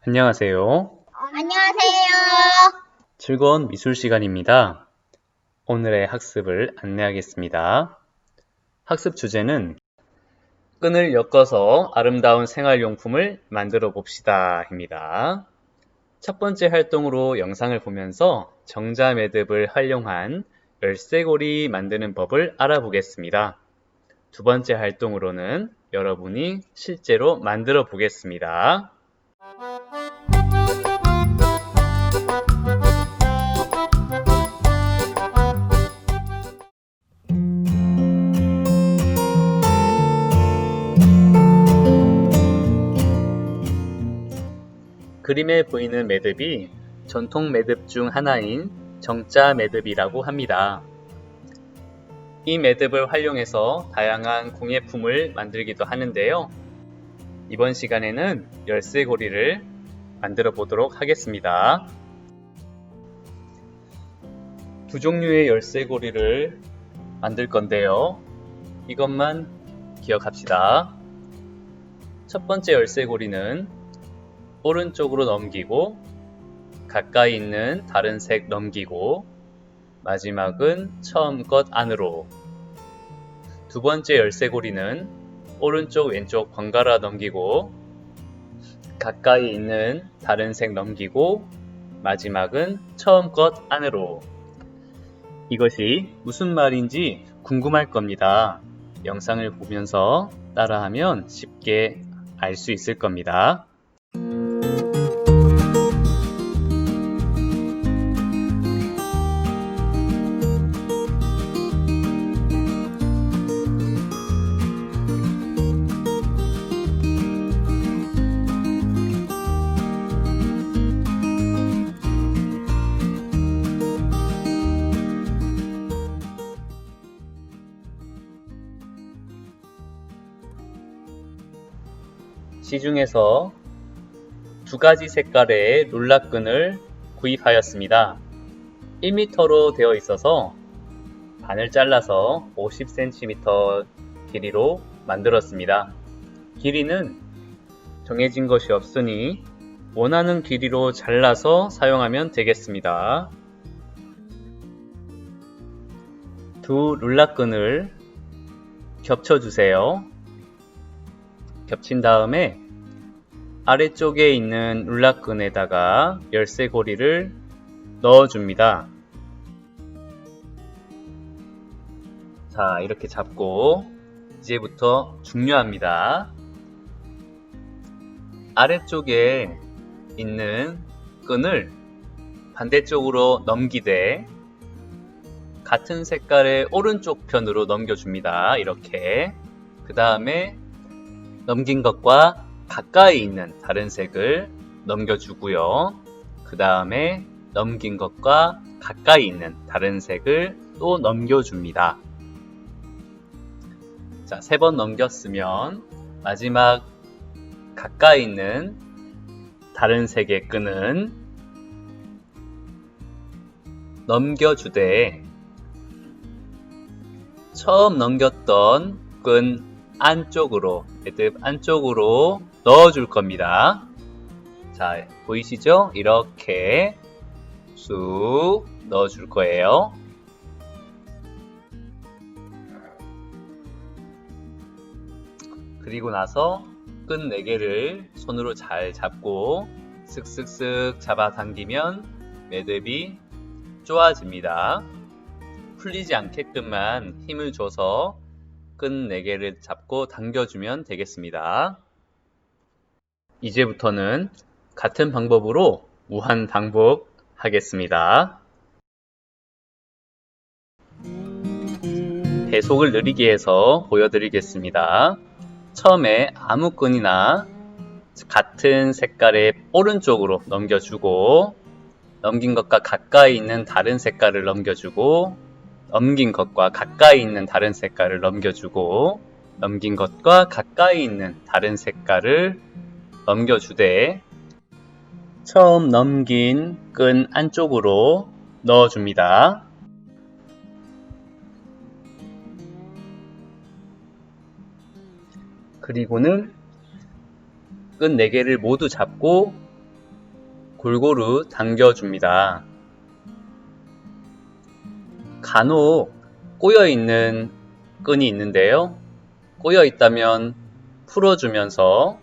안녕하세요. 안녕하세요. 즐거운 미술 시간입니다. 오늘의 학습을 안내하겠습니다. 학습 주제는 끈을 엮어서 아름다운 생활용품을 만들어 봅시다 입니다. 첫 번째 활동으로 영상을 보면서 정자 매듭을 활용한 열쇠고리 만드는 법을 알아보겠습니다. 두 번째 활동으로는 여러분이 실제로 만들어 보겠습니다. 그림에 보이는 매듭이 전통 매듭 중 하나인 정자 매듭이라고 합니다. 이 매듭을 활용해서 다양한 공예품을 만들기도 하는데요. 이번 시간에는 열쇠고리를 만들어 보도록 하겠습니다. 두 종류의 열쇠고리를 만들 건데요. 이것만 기억합시다. 첫 번째 열쇠고리는 오른쪽으로 넘기고 가까이 있는 다른 색 넘기고 마지막은 처음 것 안으로. 두 번째 열쇠고리는 오른쪽 왼쪽 번갈아 넘기고 가까이 있는 다른 색 넘기고 마지막은 처음 것 안으로. 이것이 무슨 말인지 궁금할 겁니다. 영상을 보면서 따라하면 쉽게 알 수 있을 겁니다. 시중에서 두 가지 색깔의 룰라끈을 구입하였습니다. 1m로 되어 있어서 반을 잘라서 50cm 길이로 만들었습니다. 길이는 정해진 것이 없으니 원하는 길이로 잘라서 사용하면 되겠습니다. 두 룰라끈을 겹쳐주세요. 겹친 다음에 아래쪽에 있는 룰라끈에다가 열쇠고리를 넣어줍니다. 자, 이렇게 잡고 이제부터 중요합니다. 아래쪽에 있는 끈을 반대쪽으로 넘기되 같은 색깔의 오른쪽 편으로 넘겨줍니다. 이렇게. 그 다음에 넘긴 것과 가까이 있는 다른 색을 넘겨주고요. 그 다음에 넘긴 것과 가까이 있는 다른 색을 또 넘겨줍니다. 자, 3번 넘겼으면 마지막 가까이 있는 다른 색의 끈은 넘겨주되 처음 넘겼던 끈 안쪽으로, 매듭 안쪽으로 넣어줄 겁니다. 자, 보이시죠? 이렇게 쑥 넣어줄 거예요. 그리고 나서 끈 4개를 손으로 잘 잡고 쓱쓱쓱 잡아당기면 매듭이 쪼아집니다. 풀리지 않게끔만 힘을 줘서 끈 4개를 잡고 당겨주면 되겠습니다. 이제부터는 같은 방법으로 무한 반복하겠습니다. 배속을 느리게 해서 보여드리겠습니다. 처음에 아무 끈이나 같은 색깔의 오른쪽으로 넘겨주고 넘긴 것과 가까이 있는 다른 색깔을 넘겨주고 넘긴 것과 가까이 있는 다른 색깔을 넘겨주고 넘긴 것과 가까이 있는 다른 색깔을 넘겨주되 처음 넘긴 끈 안쪽으로 넣어줍니다. 그리고는 끈 4개를 모두 잡고 골고루 당겨줍니다. 간혹 꼬여있는 끈이 있는데요. 꼬여있다면 풀어주면서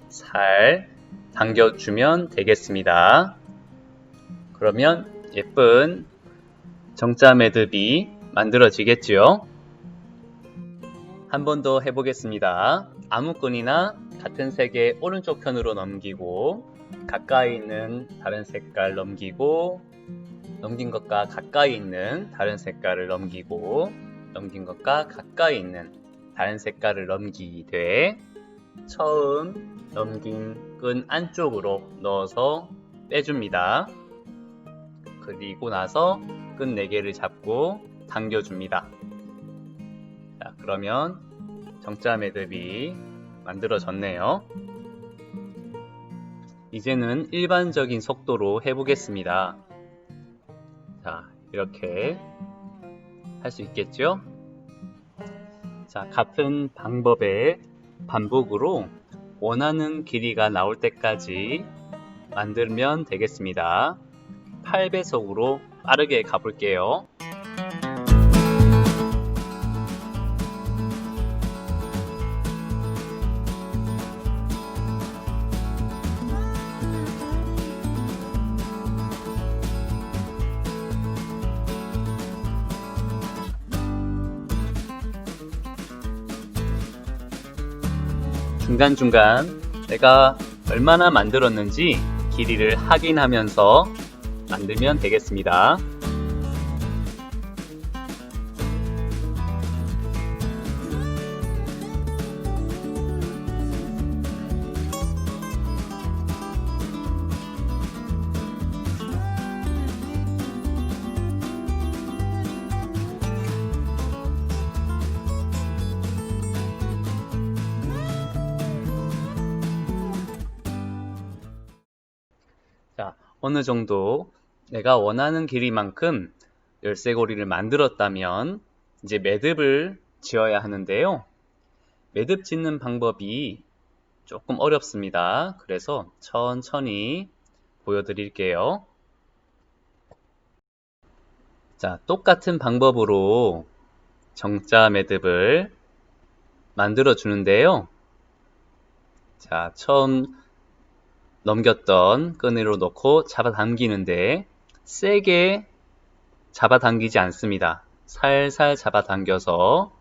잘 당겨주면 되겠습니다. 그러면 예쁜 정자 매듭이 만들어지겠지요. 한 번 더 해보겠습니다. 아무 끈이나 같은 색의 오른쪽 편으로 넘기고 가까이 있는 다른 색깔 넘기고 넘긴 것과 가까이 있는 다른 색깔을 넘기고 넘긴 것과 가까이 있는 다른 색깔을 넘기되 처음 넘긴 끈 안쪽으로 넣어서 빼줍니다. 그리고 나서 끈 4개를 잡고 당겨줍니다. 자, 그러면 정자 매듭이 만들어졌네요. 이제는 일반적인 속도로 해보겠습니다. 자, 이렇게 할 수 있겠죠? 자, 같은 방법의 반복으로 원하는 길이가 나올 때까지 만들면 되겠습니다. 8배속으로 빠르게 가볼게요. 중간중간 내가 얼마나 만들었는지 길이를 확인하면서 만들면 되겠습니다. 자, 어느 정도 내가 원하는 길이만큼 열쇠고리를 만들었다면 이제 매듭을 지어야 하는데요. 매듭 짓는 방법이 조금 어렵습니다. 그래서 천천히 보여드릴게요. 자, 똑같은 방법으로 정자 매듭을 만들어 주는데요. 자, 처음 넘겼던 끈으로 놓고 잡아당기는데 세게 잡아당기지 않습니다. 살살 잡아당겨서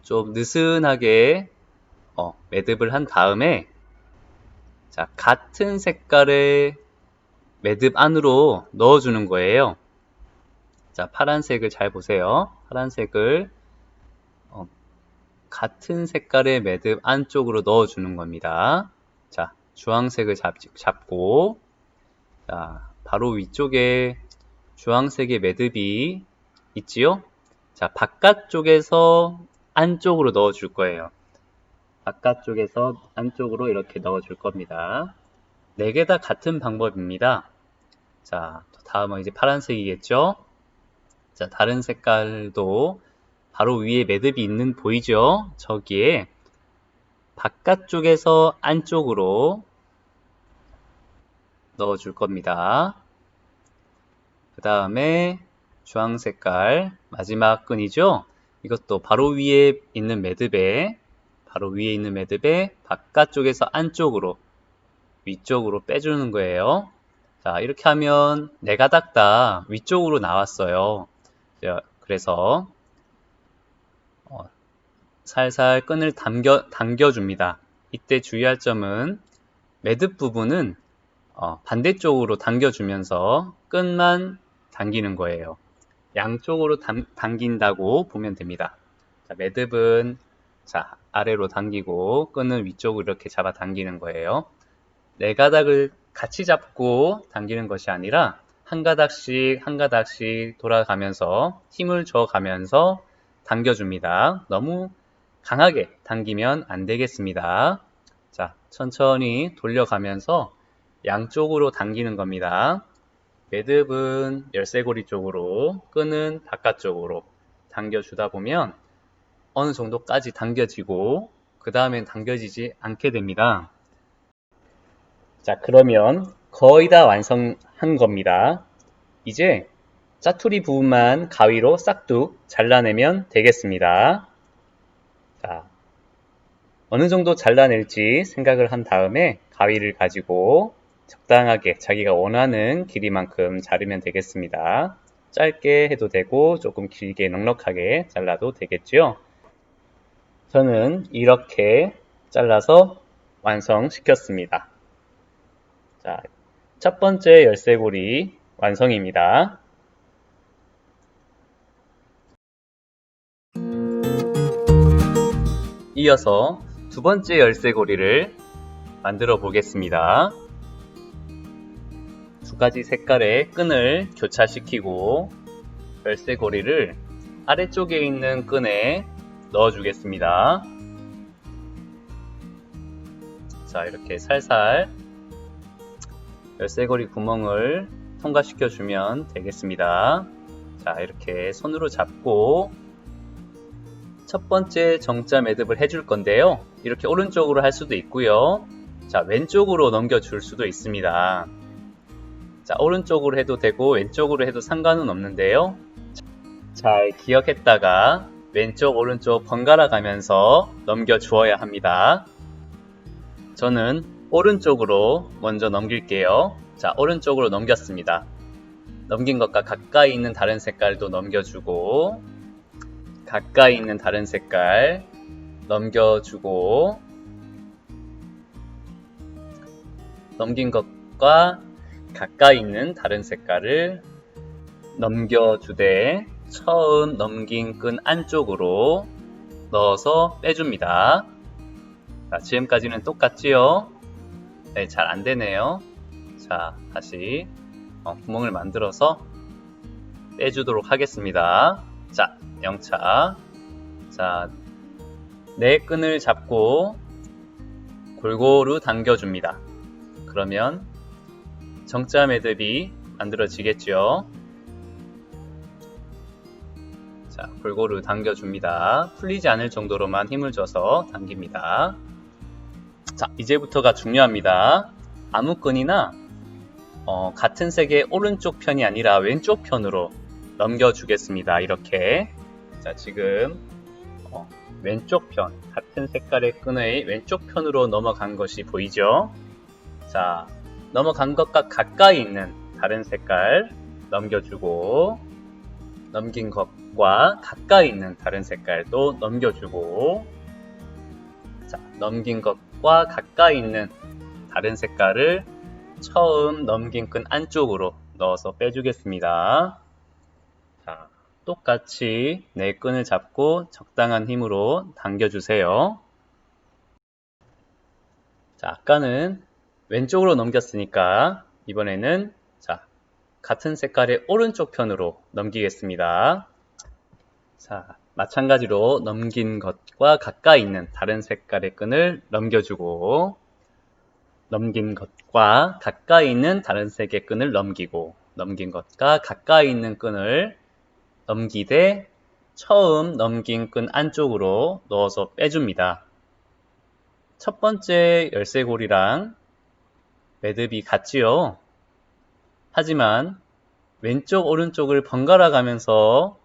좀 느슨하게 매듭을 한 다음에 자, 같은 색깔의 매듭 안으로 넣어주는 거예요. 자, 파란색을 잘 보세요. 파란색을 같은 색깔의 매듭 안쪽으로 넣어주는 겁니다. 자, 주황색을 잡고 자, 바로 위쪽에 주황색의 매듭이 있지요? 자, 바깥쪽에서 안쪽으로 넣어줄 거예요. 바깥쪽에서 안쪽으로 이렇게 넣어줄 겁니다. 4개 다 같은 방법입니다. 자, 다음은 이제 파란색이겠죠? 자, 다른 색깔도 바로 위에 매듭이 있는 보이죠? 저기에 바깥쪽에서 안쪽으로 넣어줄 겁니다. 그 다음에 주황 색깔 마지막 끈이죠? 이것도 바로 위에 있는 매듭에 바깥쪽에서 안쪽으로 위쪽으로 빼주는 거예요. 자, 이렇게 하면 4가닥 다 위쪽으로 나왔어요. 그래서 살살 끈을 당겨줍니다. 이때 주의할 점은 매듭 부분은 반대쪽으로 당겨주면서 끈만 당기는 거예요. 양쪽으로 당긴다고 보면 됩니다. 자, 매듭은 자, 아래로 당기고 끈은 위쪽으로 이렇게 잡아 당기는 거예요. 4가닥을 같이 잡고 당기는 것이 아니라 한 가닥씩 돌아가면서 힘을 줘가면서 당겨줍니다. 너무 강하게 당기면 안 되겠습니다. 자, 천천히 돌려가면서 양쪽으로 당기는 겁니다. 매듭은 열쇠고리 쪽으로, 끈은 바깥쪽으로 당겨주다 보면 어느 정도까지 당겨지고 그 다음엔 당겨지지 않게 됩니다. 자, 그러면 거의 다 완성한 겁니다. 이제 짜투리 부분만 가위로 싹둑 잘라내면 되겠습니다. 자, 어느 정도 잘라낼지 생각을 한 다음에 가위를 가지고 적당하게 자기가 원하는 길이만큼 자르면 되겠습니다. 짧게 해도 되고 조금 길게 넉넉하게 잘라도 되겠죠. 저는 이렇게 잘라서 완성시켰습니다. 자, 첫 번째 열쇠고리 완성입니다. 이어서 두 번째 열쇠고리를 만들어 보겠습니다. 두 가지 색깔의 끈을 교차시키고 열쇠고리를 아래쪽에 있는 끈에 넣어 주겠습니다. 자, 이렇게 살살 열쇠고리 구멍을 통과시켜 주면 되겠습니다. 자, 이렇게 손으로 잡고 첫 번째 정자 매듭을 해줄 건데요. 이렇게 오른쪽으로 할 수도 있고요. 자, 왼쪽으로 넘겨줄 수도 있습니다. 자, 오른쪽으로 해도 되고 왼쪽으로 해도 상관은 없는데요. 잘 기억했다가 왼쪽 오른쪽 번갈아 가면서 넘겨 주어야 합니다. 저는 오른쪽으로 먼저 넘길게요. 자, 오른쪽으로 넘겼습니다. 넘긴 것과 가까이 있는 다른 색깔도 넘겨주고 가까이 있는 다른 색깔 넘겨주고 넘긴 것과 가까이 있는 다른 색깔을 넘겨주되 처음 넘긴 끈 안쪽으로 넣어서 빼줍니다. 자, 지금까지는 똑같지요? 네, 잘 안되네요. 자, 다시 구멍을 만들어서 빼주도록 하겠습니다. 자, 영차. 자, 네 끈을 잡고 골고루 당겨줍니다. 그러면 정자 매듭이 만들어지겠죠. 자, 골고루 당겨줍니다. 풀리지 않을 정도로만 힘을 줘서 당깁니다. 자, 이제부터가 중요합니다. 아무 끈이나 같은 색의 오른쪽 편이 아니라 왼쪽 편으로 넘겨주겠습니다. 이렇게. 자, 지금 왼쪽 편, 같은 색깔의 끈의 왼쪽 편으로 넘어간 것이 보이죠? 자, 넘어간 것과 가까이 있는 다른 색깔 넘겨주고 넘긴 것과 가까이 있는 다른 색깔도 넘겨주고 자, 넘긴 것과 가까이 있는 다른 색깔을 처음 넘긴 끈 안쪽으로 넣어서 빼주겠습니다. 자, 똑같이 네 끈을 잡고 적당한 힘으로 당겨주세요. 자, 아까는 왼쪽으로 넘겼으니까 이번에는 자, 같은 색깔의 오른쪽 편으로 넘기겠습니다. 자, 마찬가지로 넘긴 것과 가까이 있는 다른 색깔의 끈을 넘겨주고 넘긴 것과 가까이 있는 다른 색의 끈을 넘기고 넘긴 것과 가까이 있는 끈을 넘기되 처음 넘긴 끈 안쪽으로 넣어서 빼줍니다. 첫 번째 열쇠고리랑 매듭이 같지요. 하지만 왼쪽 오른쪽을 번갈아 가면서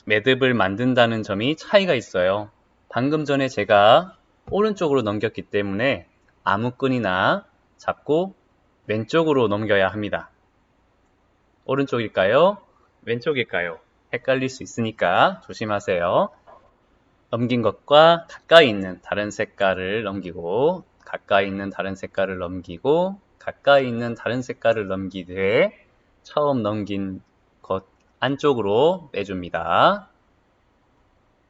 매듭을 만든다는 점이 차이가 있어요. 방금 전에 제가 오른쪽으로 넘겼기 때문에 아무 끈이나 잡고 왼쪽으로 넘겨야 합니다. 오른쪽일까요? 왼쪽일까요? 헷갈릴 수 있으니까 조심하세요. 넘긴 것과 가까이 있는 다른 색깔을 넘기고 가까이 있는 다른 색깔을 넘기고 가까이 있는 다른 색깔을 넘기되 처음 넘긴 것 안쪽으로 빼줍니다.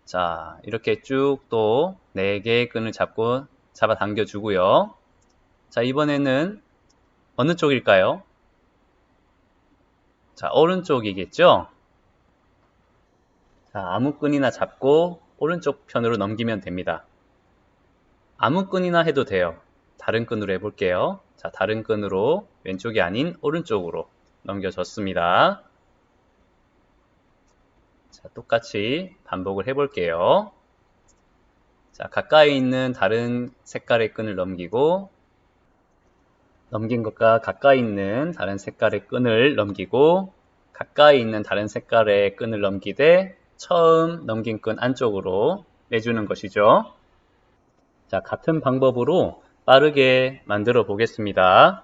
자, 이렇게 쭉 또 4개의 끈을 잡아 당겨주고요. 자, 이번에는 어느 쪽일까요? 자, 오른쪽이겠죠? 자, 아무 끈이나 잡고 오른쪽 편으로 넘기면 됩니다. 아무 끈이나 해도 돼요. 다른 끈으로 해볼게요. 자, 다른 끈으로 왼쪽이 아닌 오른쪽으로 넘겨줬습니다. 자, 똑같이 반복을 해볼게요. 자, 가까이 있는 다른 색깔의 끈을 넘기고 넘긴 것과 가까이 있는 다른 색깔의 끈을 넘기고 가까이 있는 다른 색깔의 끈을 넘기되 처음 넘긴 끈 안쪽으로 내주는 것이죠. 자, 같은 방법으로 빠르게 만들어 보겠습니다.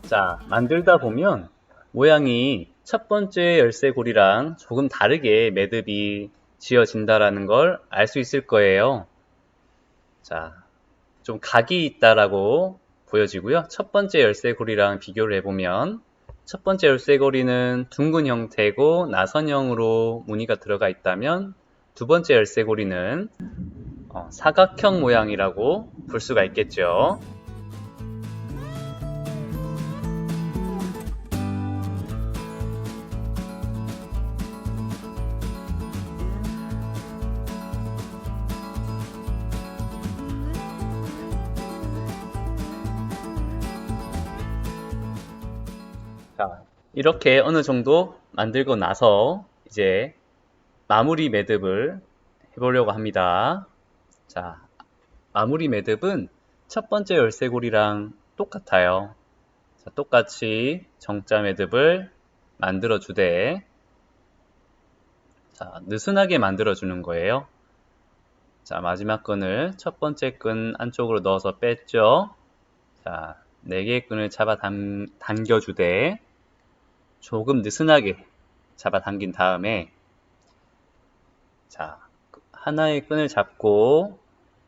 자, 만들다 보면 모양이 첫 번째 열쇠고리랑 조금 다르게 매듭이 지어진다라는 걸 알 수 있을 거예요. 자, 좀 각이 있다라고 보여지고요. 첫 번째 열쇠고리랑 비교를 해보면 첫 번째 열쇠고리는 둥근 형태고 나선형으로 무늬가 들어가 있다면 두 번째 열쇠고리는 사각형 모양이라고 볼 수가 있겠죠. 자, 이렇게 어느 정도 만들고 나서 이제 마무리 매듭을 해보려고 합니다. 자, 마무리 매듭은 첫 번째 열쇠고리랑 똑같아요. 자, 똑같이 정자 매듭을 만들어 주되 자, 느슨하게 만들어 주는 거예요. 자, 마지막 끈을 첫 번째 끈 안쪽으로 넣어서 뺐죠. 자, 4개의 끈을 잡아 당겨 주되 조금 느슨하게 잡아 당긴 다음에 자, 하나의 끈을 잡고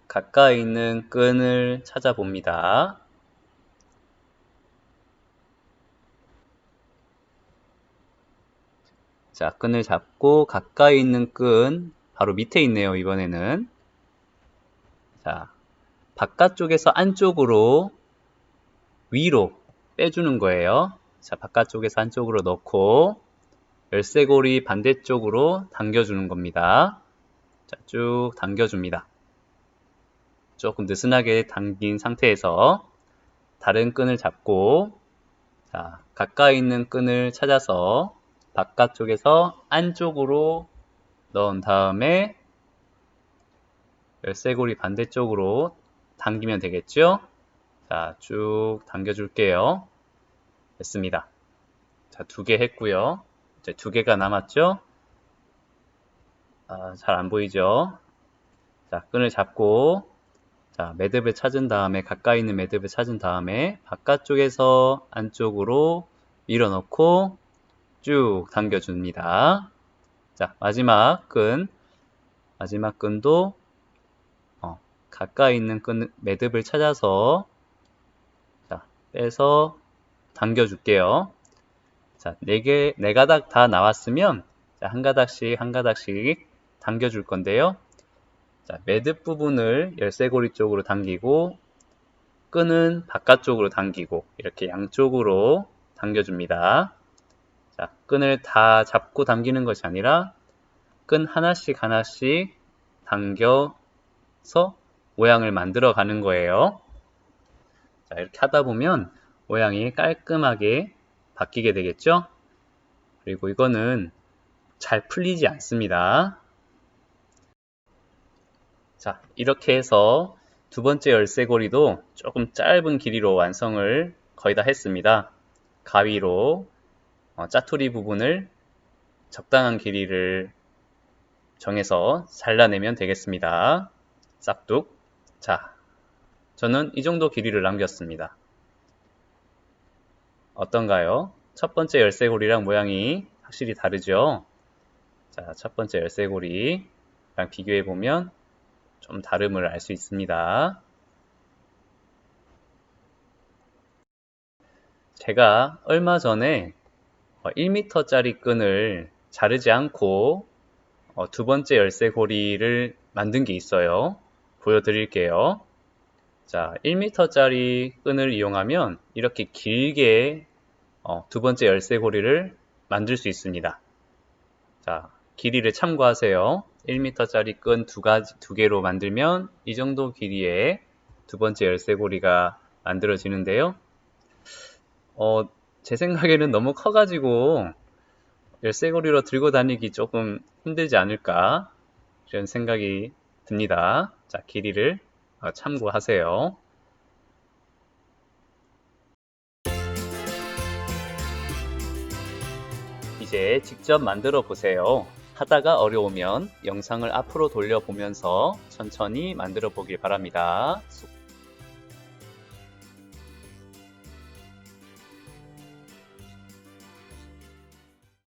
가까이 있는 끈을 찾아봅니다. 자, 끈을 잡고 가까이 있는 끈 바로 밑에 있네요, 이번에는. 자, 바깥쪽에서 안쪽으로 위로 빼주는 거예요. 자, 바깥쪽에서 안쪽으로 넣고 열쇠고리 반대쪽으로 당겨주는 겁니다. 자, 쭉 당겨줍니다. 조금 느슨하게 당긴 상태에서 다른 끈을 잡고 자, 가까이 있는 끈을 찾아서 바깥쪽에서 안쪽으로 넣은 다음에 열쇠고리 반대쪽으로 당기면 되겠죠? 자, 쭉 당겨줄게요. 됐습니다. 자, 2개 했고요. 이제 2개가 남았죠? 잘 안 보이죠? 자, 끈을 잡고 자, 매듭을 찾은 다음에 가까이 있는 매듭을 찾은 다음에 바깥쪽에서 안쪽으로 밀어넣고 쭉 당겨줍니다. 자, 마지막 끈도 가까이 있는 매듭을 찾아서 자, 빼서 당겨줄게요. 자, 4가닥 다 나왔으면 자, 한 가닥씩 당겨줄 건데요. 자, 매듭 부분을 열쇠고리 쪽으로 당기고 끈은 바깥쪽으로 당기고 이렇게 양쪽으로 당겨줍니다. 자, 끈을 다 잡고 당기는 것이 아니라 끈 하나씩 당겨서 모양을 만들어 가는 거예요. 자, 이렇게 하다 보면 모양이 깔끔하게 바뀌게 되겠죠? 그리고 이거는 잘 풀리지 않습니다. 자, 이렇게 해서 두 번째 열쇠고리도 조금 짧은 길이로 완성을 거의 다 했습니다. 가위로 짜투리 부분을 적당한 길이를 정해서 잘라내면 되겠습니다. 싹둑. 자, 저는 이 정도 길이를 남겼습니다. 어떤가요? 첫 번째 열쇠고리랑 모양이 확실히 다르죠? 자, 첫 번째 열쇠고리랑 비교해보면 좀 다름을 알 수 있습니다. 제가 얼마 전에 1m짜리 끈을 자르지 않고 두 번째 열쇠고리를 만든 게 있어요. 보여드릴게요. 자, 1m짜리 끈을 이용하면 이렇게 길게 두 번째 열쇠고리를 만들 수 있습니다. 자, 길이를 참고하세요. 1m짜리 끈 두 개로 만들면 이 정도 길이의 두 번째 열쇠고리가 만들어지는데요. 제 생각에는 너무 커가지고 열쇠고리로 들고 다니기 조금 힘들지 않을까 이런 생각이 듭니다. 자, 길이를 참고하세요. 이제 직접 만들어 보세요. 하다가 어려우면 영상을 앞으로 돌려보면서 천천히 만들어 보길 바랍니다.